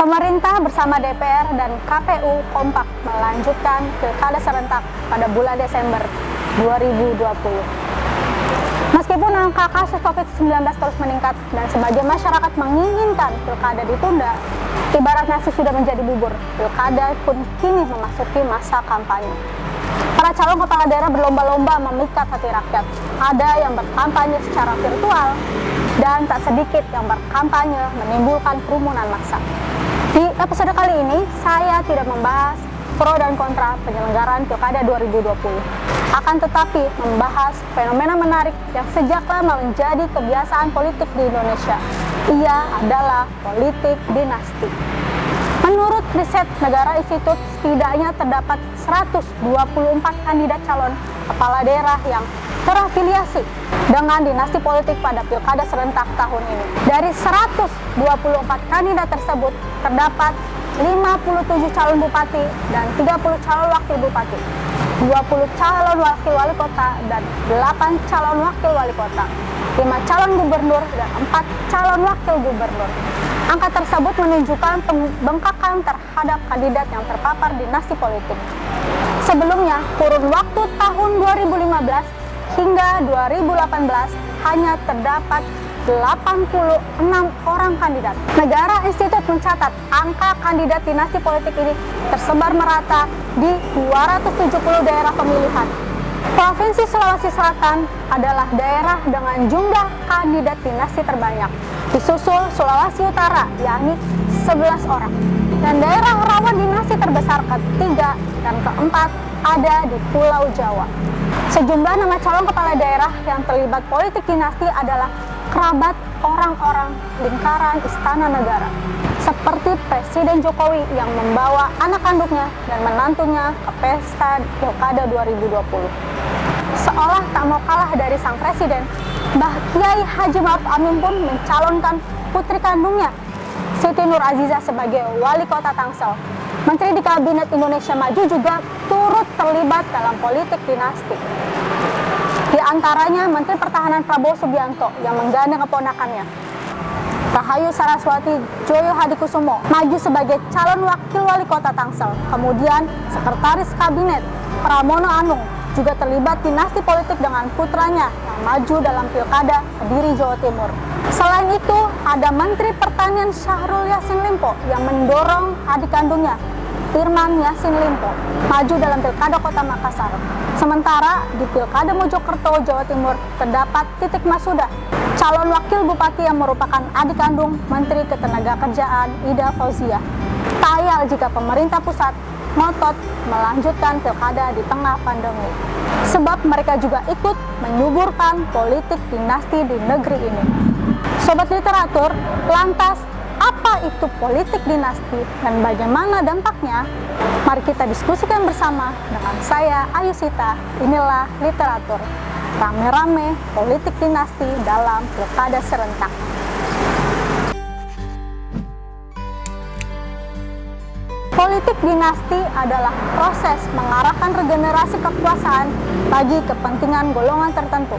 Pemerintah bersama DPR dan KPU kompak melanjutkan pilkada serentak pada bulan Desember 2020. Meskipun angka kasus COVID-19 terus meningkat dan sebagian masyarakat menginginkan pilkada ditunda, ibarat nasi sudah menjadi bubur, pilkada pun kini memasuki masa kampanye. Para calon kepala daerah berlomba-lomba memikat hati rakyat. Ada yang berkampanye secara virtual dan tak sedikit yang berkampanye menimbulkan kerumunan massa. Di episode kali ini, saya tidak membahas pro dan kontra penyelenggaraan Pilkada 2020. Akan tetapi membahas fenomena menarik yang sejak lama menjadi kebiasaan politik di Indonesia. Ia adalah politik dinasti. Menurut riset Negara Institute, setidaknya terdapat 124 kandidat calon kepala daerah yang terafiliasi dengan dinasti politik pada pilkada serentak tahun ini. Dari 124 kandidat tersebut, terdapat 57 calon bupati dan 30 calon wakil bupati, 20 calon wakil wali kota dan 8 calon wakil wali kota, 5 calon gubernur dan 4 calon wakil gubernur. Angka tersebut menunjukkan pembengkakan terhadap kandidat yang terpapar dinasti politik. Sebelumnya, kurun waktu tahun 2015 hingga 2018 hanya terdapat 86 orang kandidat. Negara Institut mencatat angka kandidat dinasti politik ini tersebar merata di 270 daerah pemilihan. Provinsi Sulawesi Selatan adalah daerah dengan jumlah kandidat dinasti terbanyak, disusul Sulawesi Utara yakni 11 orang. Dan daerah rawan dinasti terbesar ketiga dan keempat ada di Pulau Jawa. Sejumlah nama calon kepala daerah yang terlibat politik dinasti adalah kerabat orang-orang lingkaran istana negara, seperti Presiden Jokowi yang membawa anak kandungnya dan menantunya ke pesta Pilkada 2020. Seolah tak mau kalah dari sang presiden, Mbah Kiai Haji Ma'ruf Amin pun mencalonkan putri kandungnya, Siti Nur Aziza, sebagai wali kota Tangsel. Menteri di Kabinet Indonesia Maju juga turut terlibat dalam politik dinasti. Di antaranya Menteri Pertahanan Prabowo Subianto yang menggandeng keponakannya, Rahayu Saraswati Joyo Hadikusumo, maju sebagai calon wakil wali kota Tangsel. Kemudian Sekretaris Kabinet Pramono Anung juga terlibat dinasti politik dengan putranya yang maju dalam Pilkada Kediri, Jawa Timur. Selain itu, ada Menteri Pertanian Syahrul Yassin Limpo yang mendorong adik kandungnya, Firman Yassin Limpo, maju dalam Pilkada Kota Makassar. Sementara di Pilkada Mojokerto, Jawa Timur, terdapat Titik Masuda, calon wakil bupati yang merupakan adik kandung Menteri Ketenagakerjaan Ida Fauziah. Tayal jika pemerintah pusat ngotot melanjutkan pilkada di tengah pandemi, sebab mereka juga ikut menyuburkan politik dinasti di negeri ini. Sobat literatur, lantas apa itu politik dinasti dan bagaimana dampaknya? Mari kita diskusikan bersama dengan saya, Ayu Sita. Inilah literatur, rame-rame politik dinasti dalam pilkada serentak. Politik dinasti adalah proses mengarahkan regenerasi kekuasaan bagi kepentingan golongan tertentu.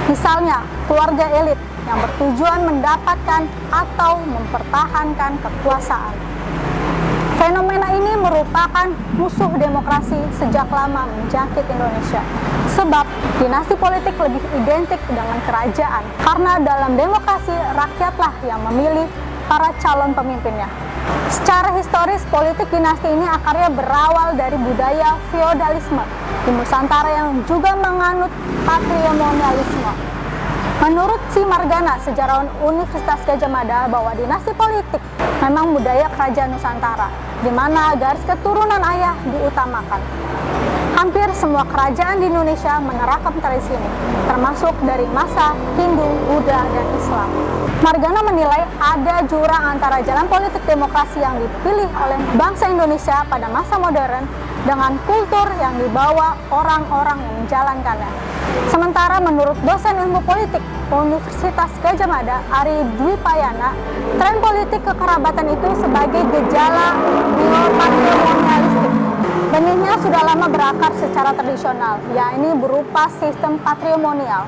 Misalnya, keluarga elit yang bertujuan mendapatkan atau mempertahankan kekuasaan. Fenomena ini merupakan musuh demokrasi sejak lama menjangkit Indonesia. Sebab dinasti politik lebih identik dengan kerajaan, karena dalam demokrasi rakyatlah yang memilih para calon pemimpinnya. Secara historis, politik dinasti ini akarnya berawal dari budaya feodalisme di Nusantara yang juga menganut patrimonialisme. Menurut Si Margana, sejarawan Universitas Gadjah Mada, bahwa dinasti politik memang budaya kerajaan Nusantara, di mana garis keturunan ayah diutamakan. Hampir semua kerajaan di Indonesia menerapkan tradisi ini, termasuk dari masa Hindu, Buddha, dan Islam. Margana menilai ada jurang antara jalan politik demokrasi yang dipilih oleh bangsa Indonesia pada masa modern dengan kultur yang dibawa orang-orang yang menjalankannya. Sementara menurut dosen ilmu politik Universitas Gadjah Mada, Ari Dwi Payana, tren politik kekerabatan itu sebagai gejala neopatrimonialistik. Benihnya sudah lama berakar secara tradisional, yakni berupa sistem patrimonial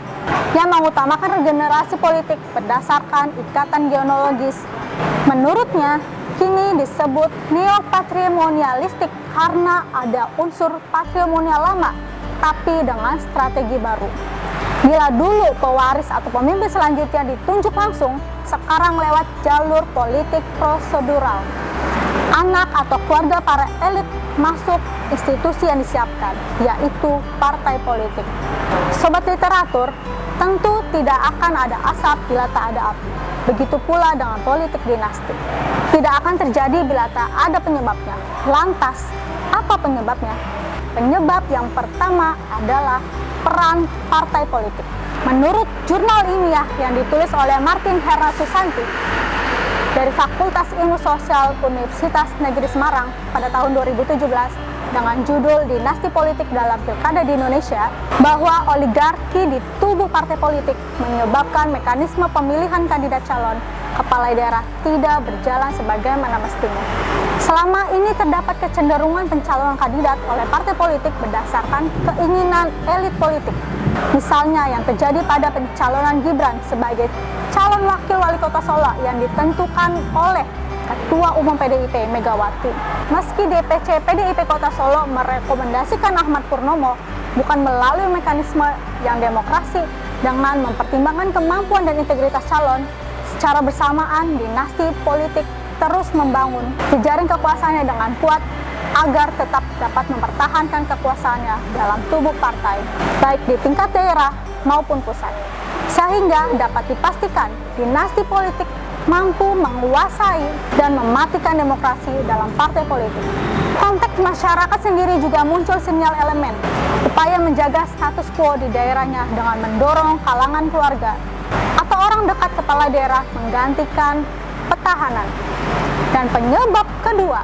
yang mengutamakan regenerasi politik berdasarkan ikatan genealogis. Menurutnya, kini disebut neopatrimonialistik karena ada unsur patrimonial lama, tapi dengan strategi baru. Bila dulu pewaris atau pemimpin selanjutnya ditunjuk langsung, sekarang lewat jalur politik prosedural. Anak atau keluarga para elit masuk institusi yang disiapkan, yaitu partai politik. Sobat literatur, tentu tidak akan ada asap bila tak ada api. Begitu pula dengan politik dinasti. Tidak akan terjadi bila tak ada penyebabnya. Lantas, apa penyebabnya? Penyebab yang pertama adalah peran partai politik. Menurut jurnal ilmiah yang ditulis oleh Martin Herna Susanti dari Fakultas Ilmu Sosial Universitas Negeri Semarang pada tahun 2017 dengan judul Dinasti Politik dalam Pilkada di Indonesia, bahwa oligarki di tubuh partai politik menyebabkan mekanisme pemilihan kandidat calon kepala daerah tidak berjalan sebagaimana mestinya. Selama ini terdapat kecenderungan pencalonan kandidat oleh partai politik berdasarkan keinginan elit politik. Misalnya yang terjadi pada pencalonan Gibran sebagai calon wakil wali kota Solo yang ditentukan oleh Ketua Umum PDIP Megawati. Meski DPC PDIP Kota Solo merekomendasikan Ahmad Purnomo bukan melalui mekanisme yang demokrasi dengan mempertimbangkan kemampuan dan integritas calon, secara bersamaan dinasti politik terus membangun jejaring kekuasaannya dengan kuat agar tetap dapat mempertahankan kekuasaannya dalam tubuh partai, baik di tingkat daerah maupun pusat. Sehingga dapat dipastikan dinasti politik mampu menguasai dan mematikan demokrasi dalam partai politik. Konteks masyarakat sendiri juga muncul sinyal elemen upaya menjaga status quo di daerahnya dengan mendorong kalangan keluarga atau orang dekat kepala daerah menggantikan petahanan. Dan penyebab kedua,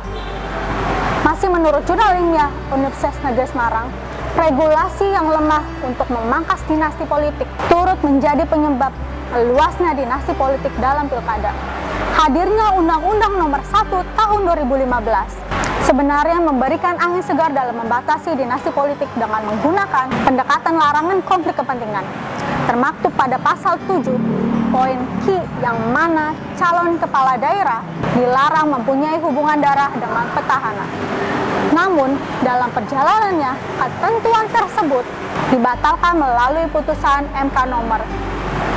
masih menurut jurnal ilmiah Universitas Negeri Semarang, regulasi yang lemah untuk memangkas dinasti politik turut menjadi penyebab meluasnya dinasti politik dalam pilkada. Hadirnya Undang-Undang Nomor 1 Tahun 2015 sebenarnya memberikan angin segar dalam membatasi dinasti politik dengan menggunakan pendekatan larangan konflik kepentingan. Termaktub pada pasal 7 poin Q yang mana calon kepala daerah dilarang mempunyai hubungan darah dengan petahana. Namun, dalam perjalanannya, ketentuan tersebut dibatalkan melalui putusan MK nomor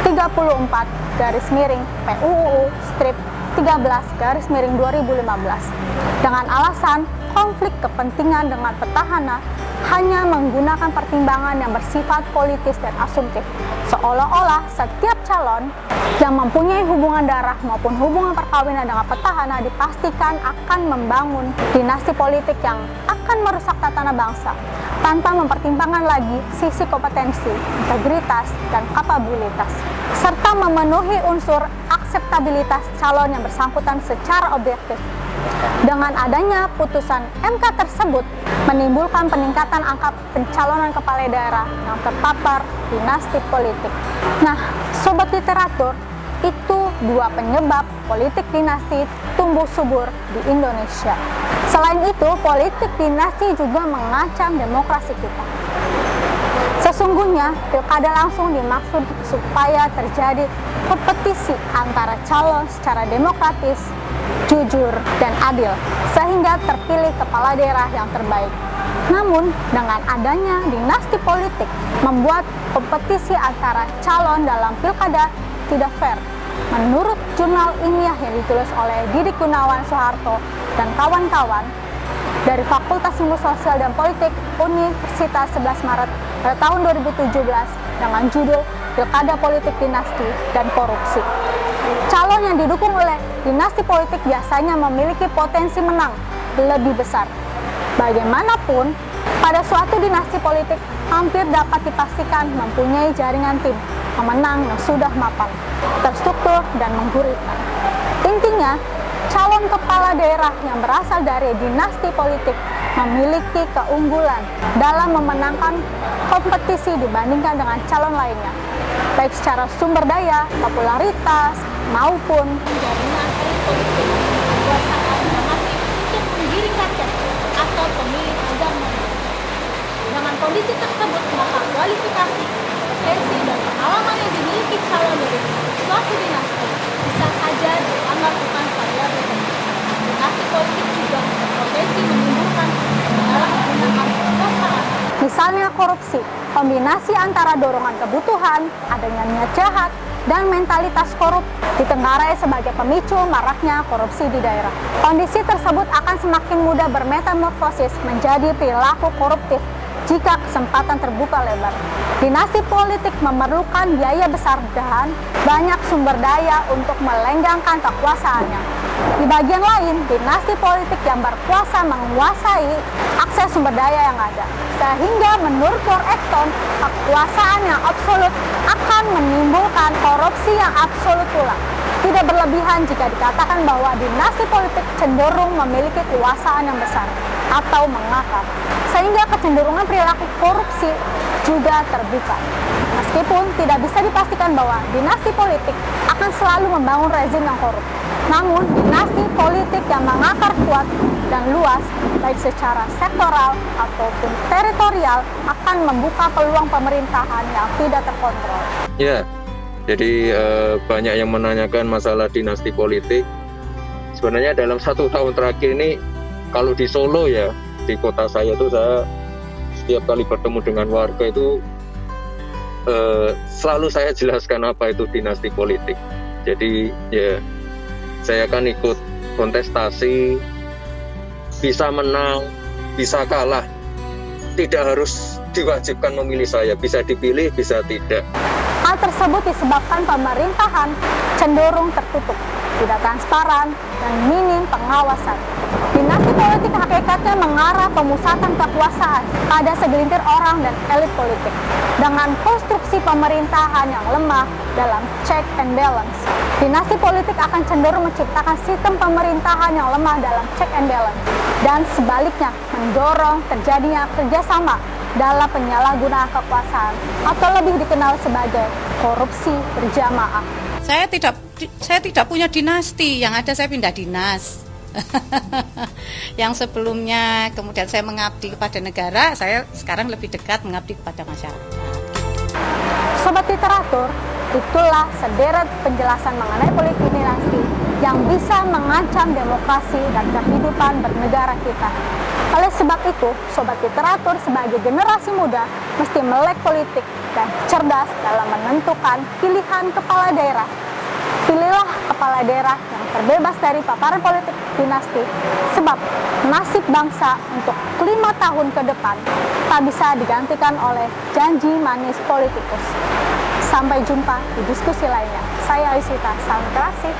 34/PUU/13/2015 dengan alasan konflik kepentingan dengan petahana hanya menggunakan pertimbangan yang bersifat politis dan asumtif, seolah-olah setiap calon yang mempunyai hubungan darah maupun hubungan perkawinan dengan petahana dipastikan akan membangun dinasti politik yang akan merusak tatanan bangsa tanpa mempertimbangkan lagi sisi kompetensi, integritas, dan kapabilitas, serta memenuhi unsur akseptabilitas calon yang bersangkutan secara objektif. Dengan adanya putusan MK tersebut menimbulkan peningkatan angka pencalonan kepala daerah yang terpapar dinasti politik. Nah, sobat literatur, itu dua penyebab politik dinasti tumbuh subur di Indonesia. Selain itu, politik dinasti juga mengancam demokrasi kita. Sesungguhnya, pilkada langsung dimaksud supaya terjadi kompetisi antara calon secara demokratis, jujur, dan adil, sehingga terpilih kepala daerah yang terbaik. Namun, dengan adanya dinasti politik, membuat kompetisi antara calon dalam pilkada tidak fair. Menurut jurnal ilmiah yang ditulis oleh Didik Gunawan Soeharto dan kawan-kawan dari Fakultas Ilmu Sosial dan Politik Universitas 11 Maret pada tahun 2017 dengan judul Pilkada Politik Dinasti dan Korupsi. Calon yang didukung oleh dinasti politik biasanya memiliki potensi menang lebih besar. Bagaimanapun, pada suatu dinasti politik hampir dapat dipastikan mempunyai jaringan tim pemenang yang sudah mapan, terstruktur, dan menggurita. Intinya, calon kepala daerah yang berasal dari dinasti politik memiliki keunggulan dalam memenangkan kompetisi dibandingkan dengan calon lainnya, baik secara sumber daya, popularitas, maupun jaringan elit politik, kekuasaan yang masif untuk menggiring rakyat atau pemilih agama. Dengan kondisi tersebut, maka kualifikasi, kompetensi, dan pengalaman yang dimiliki calon dari suatu dinasti bisa saja dianggap bukan variabel penting. Misalnya korupsi, kombinasi antara dorongan kebutuhan, adanya niat jahat, dan mentalitas korup ditenggarai sebagai pemicu maraknya korupsi di daerah. Kondisi tersebut akan semakin mudah bermetamorfosis menjadi perilaku koruptif jika kesempatan terbuka lebar. Dinasti politik memerlukan biaya besar dan banyak sumber daya untuk melenggangkan kekuasaannya. Di bagian lain, dinasti politik yang berkuasa menguasai akses sumber daya yang ada. Sehingga menurut Lord Acton, kekuasaan yang absolut akan menimbulkan korupsi yang absolut pula. Tidak berlebihan jika dikatakan bahwa dinasti politik cenderung memiliki kekuasaan yang besar atau mengakar, sehingga kecenderungan perilaku korupsi juga terbuka. Meskipun tidak bisa dipastikan bahwa dinasti politik akan selalu membangun rezim yang korup, namun dinasti politik yang mengakar kuat dan luas, baik secara sektoral ataupun teritorial, akan membuka peluang pemerintahan yang tidak terkontrol. Ya, jadi banyak yang menanyakan masalah dinasti politik. Sebenarnya dalam 1 tahun terakhir ini, kalau di Solo ya, di kota saya tuh saya setiap kali bertemu dengan warga itu selalu saya jelaskan apa itu dinasti politik. Jadi ya, saya kan ikut kontestasi, bisa menang, bisa kalah. Tidak harus diwajibkan memilih saya, bisa dipilih, bisa tidak. Hal tersebut disebabkan pemerintahan cenderung tertutup, tidak transparan, dan minim pengawasan. Dinasti politik hakikatnya mengarah pemusatan kekuasaan pada segelintir orang dan elit politik dengan konstruksi pemerintahan yang lemah dalam check and balance. Dinasti politik akan cenderung menciptakan sistem pemerintahan yang lemah dalam check and balance dan sebaliknya mendorong terjadinya kerjasama dalam penyalahgunaan kekuasaan atau lebih dikenal sebagai korupsi berjamaah. Saya tidak punya dinasti, yang ada saya pindah dinas. Yang sebelumnya kemudian saya mengabdi kepada negara, saya sekarang lebih dekat mengabdi kepada masyarakat. Sobat literatur, itulah sederet penjelasan mengenai politik dinasti yang bisa mengancam demokrasi dan kehidupan bernegara kita. Oleh sebab itu, sobat literatur sebagai generasi muda mesti melek politik dan cerdas dalam menentukan pilihan kepala daerah. Pilihlah kepala daerah yang terbebas dari paparan politik dinasti, sebab nasib bangsa untuk 5 tahun ke depan tak bisa digantikan oleh janji manis politikus. Sampai jumpa di diskusi lainnya. Saya Aisyita, salam terasih.